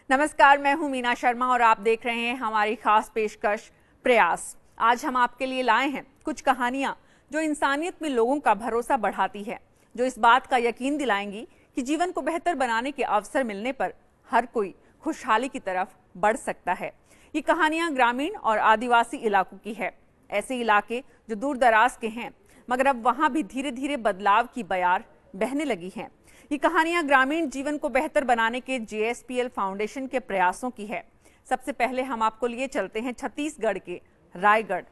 नमस्कार, मैं हूं मीना शर्मा और आप देख रहे हैं हमारी खास पेशकश प्रयास। आज हम आपके लिए लाए हैं कुछ कहानियां जो इंसानियत में लोगों का भरोसा बढ़ाती है, जो इस बात का यकीन दिलाएंगी कि जीवन को बेहतर बनाने के अवसर मिलने पर हर कोई खुशहाली की तरफ बढ़ सकता है। ये कहानियां ग्रामीण और आदिवासी इलाकों की है, ऐसे इलाके जो दूर दराज के हैं मगर अब वहां भी धीरे धीरे बदलाव की बयार बहने लगी हैं। ये कहानियां ग्रामीण जीवन को बेहतर बनाने के JSPL फाउंडेशन के प्रयासों की है। सबसे पहले हम आपको लिए चलते हैं छत्तीसगढ़ के रायगढ़।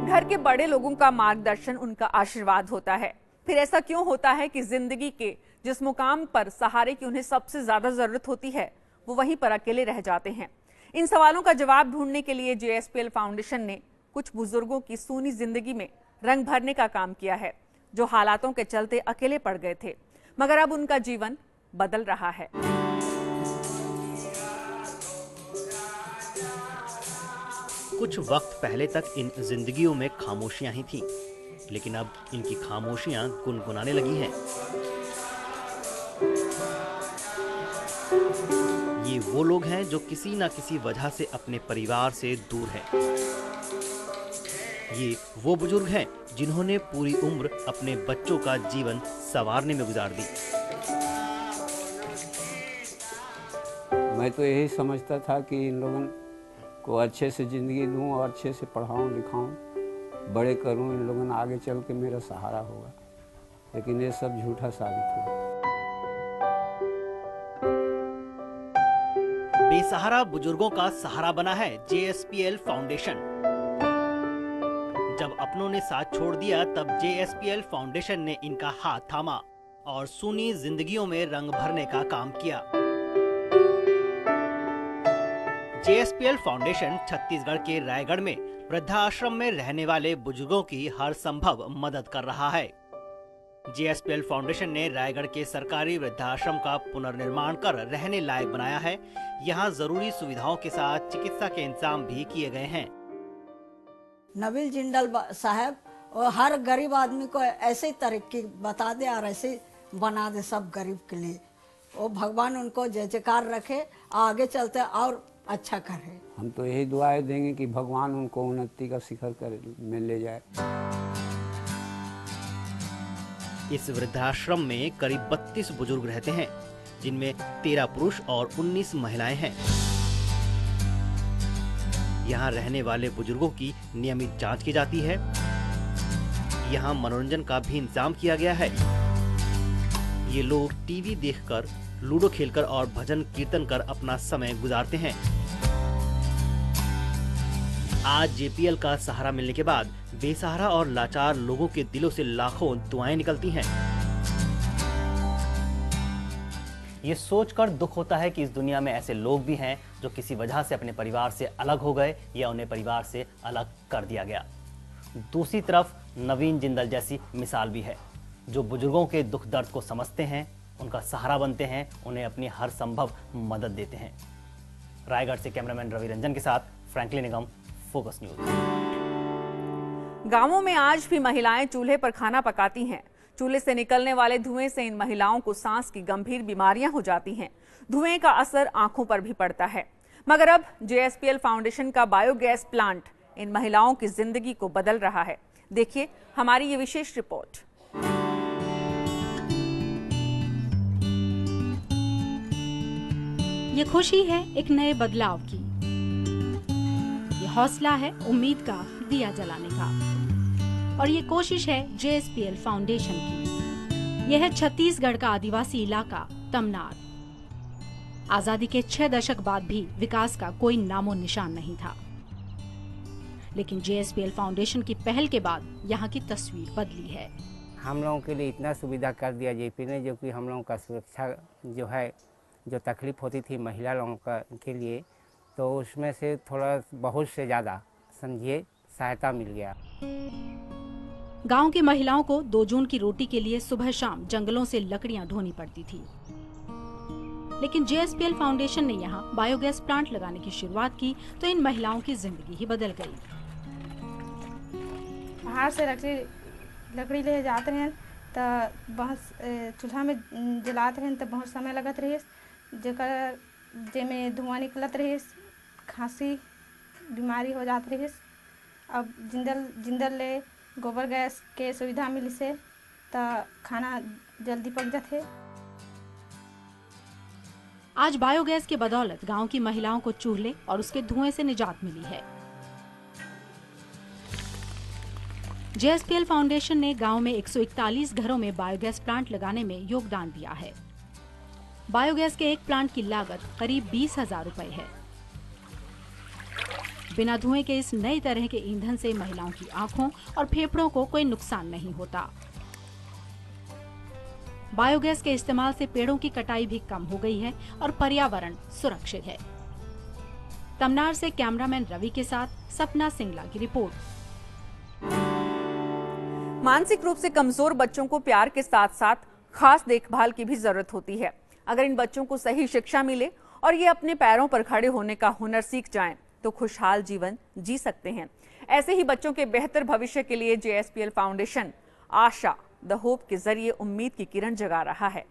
घर के बड़े लोगों का मार्गदर्शन उनका आशीर्वाद होता है। फिर ऐसा क्यों होता है कि जिंदगी के जिस मुकाम पर सहारे की उन्हें सबसे ज्यादा जरूरत होती है वो वहीं पर अकेले रह जाते हैं? इन सवालों का जवाब ढूंढने के लिए JSPL फाउंडेशन ने कुछ बुजुर्गों की सूनी जिंदगी में रंग भरने का काम किया है, जो हालातों के चलते अकेले पड़ गए थे मगर अब उनका जीवन बदल रहा है। कुछ वक्त पहले तक इन जिंदगियों में खामोशियां ही थीं, लेकिन अब इनकी खामोशियां गुनगुनाने लगी हैं। ये वो लोग हैं जो किसी न किसी वजह से अपने परिवार से दूर हैं। ये वो बुजुर्ग हैं जिन्होंने पूरी उम्र अपने बच्चों का जीवन संवारने में गुजार दी। मैं तो यही समझता था कि इन लोगों को अच्छे से ज़िंदगी दूं और अच्छे से पढ़ाऊं लिखाऊं, बड़े करूं, इन लोगों ने आगे चल के मेरा सहारा होगा, लेकिन ये सब झूठा साबित हुआ। बेसहारा बुजुर्गों का सहारा बना है JSPL फाउंडेशन। जब अपनों ने साथ छोड़ दिया तब JSPL फाउंडेशन ने इनका हाथ थामा और सूनी जिंदगियों में रंग भरने का काम किया। JSPL फाउंडेशन छत्तीसगढ़ के रायगढ़ में वृद्धाश्रम में रहने वाले बुजुर्गों की हर संभव मदद कर रहा है। JSPL फाउंडेशन ने रायगढ़ के सरकारी वृद्धाश्रम का पुनर्निर्माण कर रहने लायक बनाया है। यहाँ जरूरी सुविधाओं के साथ चिकित्सा के इंतजाम भी किए गए हैं। नवील जिंदल साहब और हर गरीब आदमी को ऐसे तरक्की बता दे और ऐसे बना दे सब गरीब के लिए। वो भगवान उनको जय जयकार रखे, आगे चलते और अच्छा करे। हम तो यही दुआएं देंगे कि भगवान उनको उन्नति का शिखर में ले जाए। इस वृद्धाश्रम में करीब 32 बुजुर्ग रहते हैं, जिनमें 13 पुरुष और 19 महिलाएं हैं। यहाँ रहने वाले बुजुर्गों की नियमित जांच की जाती है। यहाँ मनोरंजन का भी इंतजाम किया गया है। ये लोग टीवी देखकर, लूडो खेलकर और भजन कीर्तन कर अपना समय गुजारते हैं। आज JPL का सहारा मिलने के बाद बेसहारा और लाचार लोगों के दिलों से लाखों दुआएं निकलती हैं। ये सोचकर दुख होता है कि इस दुनिया में ऐसे लोग भी हैं जो किसी वजह से अपने परिवार से अलग हो गए या उन्हें परिवार से अलग कर दिया गया। दूसरी तरफ नवीन जिंदल जैसी मिसाल भी है, जो बुजुर्गों के दुख दर्द को समझते हैं, उनका सहारा बनते हैं, उन्हें अपनी हर संभव मदद देते हैं। रायगढ़ से कैमरामैन रवि रंजन के साथ फ्रैंकलिन निगम, फोकस न्यूज। गांवों में आज भी महिलाएं चूल्हे पर खाना पकाती हैं। चूल्हे से निकलने वाले धुएं से इन महिलाओं को सांस की गंभीर बीमारियां हो जाती हैं। धुएं का असर आंखों पर भी पड़ता है। मगर अब JSPL फाउंडेशन का बायोगैस प्लांट इन महिलाओं की जिंदगी को बदल रहा है। देखिए हमारी ये विशेष रिपोर्ट। ये खुशी है एक नए बदलाव की, ये हौसला है उम्मीद का दिया जलाने का, और ये कोशिश है JSPL फाउंडेशन की। यह है छत्तीसगढ़ का आदिवासी इलाका तमनार। आजादी के 6 दशक बाद भी विकास का कोई नामो निशान नहीं था, लेकिन JSPL फाउंडेशन की पहल के बाद यहाँ की तस्वीर बदली है। हम लोगों के लिए इतना सुविधा कर दिया JP ने, जो कि हम लोगों का सुरक्षा जो है, जो तकलीफ होती थी महिला लोगों का के लिए, तो उसमें से थोड़ा बहुत से ज़्यादा समझिए सहायता मिल गया। गांव की महिलाओं को 2 जून की रोटी के लिए सुबह शाम जंगलों से लकड़ियां ढोनी पड़ती थी, लेकिन JSPL फाउंडेशन ने यहाँ बायोगैस प्लांट लगाने की शुरुआत की तो इन महिलाओं की जिंदगी ही बदल गई। बाहर से लकड़ी ले जाते हैं तो बहुत चूल्हा में जलाते हैं तो बहुत समय लगत रही, जेकर जेमें धुआं निकलत रही, खांसी बीमारी हो जात रही। अब जिंदल ले गोबर गैस के सुविधा मिली से तो खाना जल्दी पक जाते। आज बायोगैस के बदौलत गांव की महिलाओं को चूल्हे और उसके धुएं से निजात मिली है। JSPL फाउंडेशन ने गांव में 141 घरों में बायोगैस प्लांट लगाने में योगदान दिया है। बायोगैस के एक प्लांट की लागत करीब 20,000 रुपए है। बिना धुएं के इस नई तरह के ईंधन से महिलाओं की आंखों और फेफड़ों को कोई नुकसान नहीं होता। बायोगैस के इस्तेमाल से पेड़ों की कटाई भी कम हो गई है और पर्यावरण सुरक्षित है। तमनार से कैमरामैन रवि के साथ सपना सिंगला की रिपोर्ट। मानसिक रूप से कमजोर बच्चों को प्यार के साथ साथ खास देखभाल की भी जरूरत होती है। अगर इन बच्चों को सही शिक्षा मिले और ये अपने पैरों पर खड़े होने का हुनर सीख जाएं, तो खुशहाल जीवन जी सकते हैं। ऐसे ही बच्चों के बेहतर भविष्य के लिए JSPL foundation Asha the hope के जरिए उम्मीद की किरण जगा रहा है।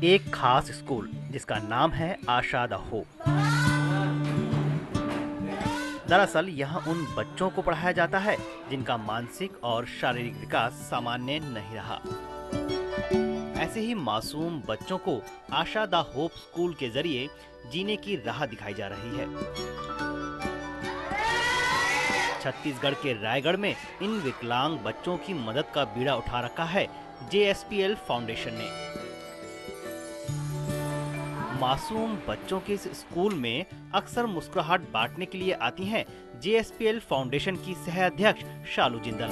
एक खास स्कूल जिसका नाम है आशा द होप। दरअसल यहाँ उन बच्चों को पढ़ाया जाता है जिनका मानसिक और शारीरिक विकास सामान्य नहीं रहा। ऐसे ही मासूम बच्चों को आशा द होप स्कूल के जरिए जीने की राह दिखाई जा रही है। छत्तीसगढ़ के रायगढ़ में इन विकलांग बच्चों की मदद का बीड़ा उठा रखा है JSPL फाउंडेशन ने। मासूम बच्चों के इस स्कूल में अक्सर मुस्कुराहट बांटने के लिए आती हैं JSPL फाउंडेशन की सह अध्यक्ष शालू जिंदल।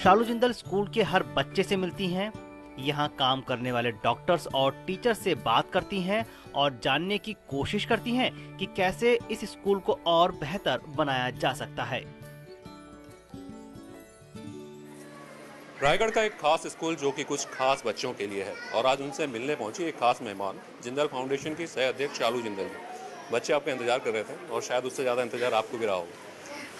शालू जिंदल स्कूल के हर बच्चे से मिलती हैं, यहाँ काम करने वाले डॉक्टर्स और टीचर्स से बात करती हैं और जानने की कोशिश करती हैं कि कैसे इस स्कूल को और बेहतर बनाया जा सकता है। रायगढ़ का एक खास स्कूल जो कि कुछ खास बच्चों के लिए है, और आज उनसे मिलने पहुंची एक खास मेहमान जिंदल फाउंडेशन की सह अध्यक्ष शालू जिंदल जी। बच्चे आपका इंतजार कर रहे थे और शायद उससे ज़्यादा इंतजार आपको भी रहा होगा।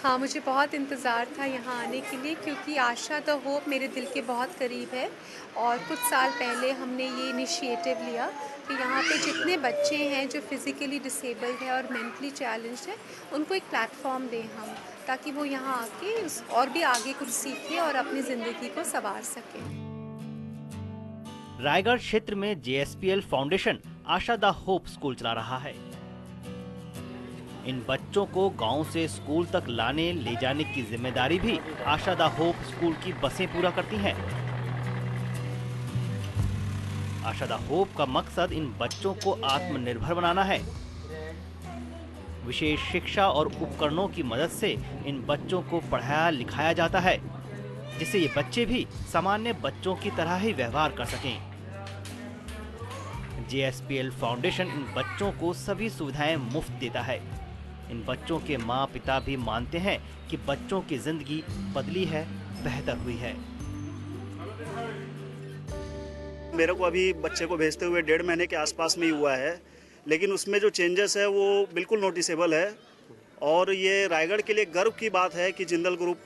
हाँ, मुझे बहुत इंतज़ार था यहाँ आने के लिए, क्योंकि आशा द होप मेरे दिल के बहुत करीब है। और कुछ साल पहले हमने ये इनिशिएटिव लिया कि यहाँ पे जितने बच्चे हैं जो फिज़िकली डिसेबल्ड है और मेंटली चैलेंज्ड है, उनको एक प्लेटफॉर्म दें हम, ताकि वो यहाँ आके और भी आगे कुछ सीखें और अपनी ज़िंदगी को संवार सकें। रायगढ़ क्षेत्र में JSPL foundation Asha the hope school चला रहा है। इन बच्चों को गांव से स्कूल तक लाने ले जाने की जिम्मेदारी भी आशा द होप स्कूल की बसें पूरा करती हैं। आशा द होप का मकसद इन बच्चों को आत्मनिर्भर बनाना है। विशेष शिक्षा और उपकरणों की मदद से इन बच्चों को पढ़ाया लिखाया जाता है, जिससे ये बच्चे भी सामान्य बच्चों की तरह ही व्यवहार कर सकें। JSPL फाउंडेशन इन बच्चों को सभी सुविधाएं मुफ्त देता है। इन बच्चों के माँ पिता भी मानते हैं कि बच्चों की जिंदगी बदली है, बेहतर हुई है। मेरे को अभी बच्चे को भेजते हुए 1.5 महीने के आसपास में ही हुआ है, लेकिन उसमें जो चेंजेस है वो बिल्कुल नोटिसेबल है। और ये रायगढ़ के लिए गर्व की बात है कि जिंदल ग्रुप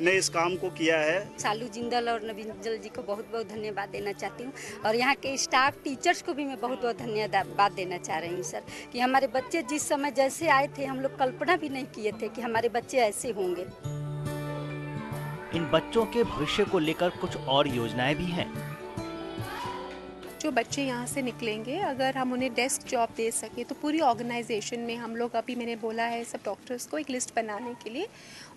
ने इस काम को किया है। शालू जिंदल और नवीन जिंदल जी को बहुत बहुत धन्यवाद देना चाहती हूँ, और यहाँ के स्टाफ टीचर्स को भी मैं बहुत बहुत धन्यवाद देना चाह रही हूँ सर, कि हमारे बच्चे जिस समय जैसे आए थे हम लोग कल्पना भी नहीं किए थे कि हमारे बच्चे ऐसे होंगे। इन बच्चों के भविष्य को लेकर कुछ और योजनाएं भी हैं। जो बच्चे यहाँ से निकलेंगे, अगर हम उन्हें डेस्क जॉब दे सके तो पूरी ऑर्गेनाइजेशन में हम लोग, अभी मैंने बोला है सब डॉक्टर्स को एक लिस्ट बनाने के लिए,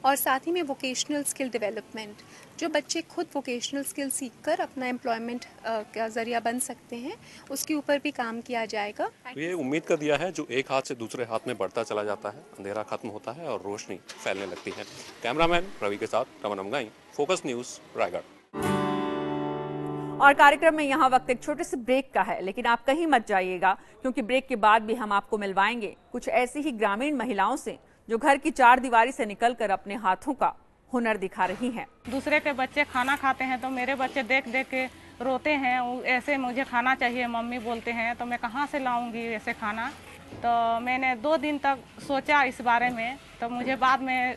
और साथ ही में वोकेशनल स्किल डेवलपमेंट, जो बच्चे खुद वोकेशनल स्किल सीखकर अपना एम्प्लॉयमेंट का जरिया बन सकते हैं, उसके ऊपर भी काम किया जाएगा। ये उम्मीद का दिया है जो एक हाथ से दूसरे हाथ में बढ़ता चला जाता है, अंधेरा खत्म होता है और रोशनी फैलने लगती है। कैमरामैन रवि के साथ रमन अमगाई, फोकस न्यूज़, रायगढ़। और कार्यक्रम में यहाँ वक्त एक छोटे से ब्रेक का है, लेकिन आप कहीं मत जाइएगा, क्योंकि ब्रेक के बाद भी हम आपको मिलवाएंगे कुछ ऐसी ही ग्रामीण महिलाओं से जो घर की चार दीवारी से निकलकर अपने हाथों का हुनर दिखा रही हैं। दूसरे के बच्चे खाना खाते हैं तो मेरे बच्चे देख देख के रोते हैं, ऐसे मुझे खाना चाहिए मम्मी बोलते हैं, तो मैं कहाँ से लाऊंगी ऐसे खाना। तो मैंने 2 दिन तक सोचा इस बारे में, तो मुझे बाद में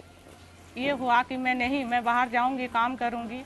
ये हुआ कि मैं बाहर जाऊंगी, काम करूंगी।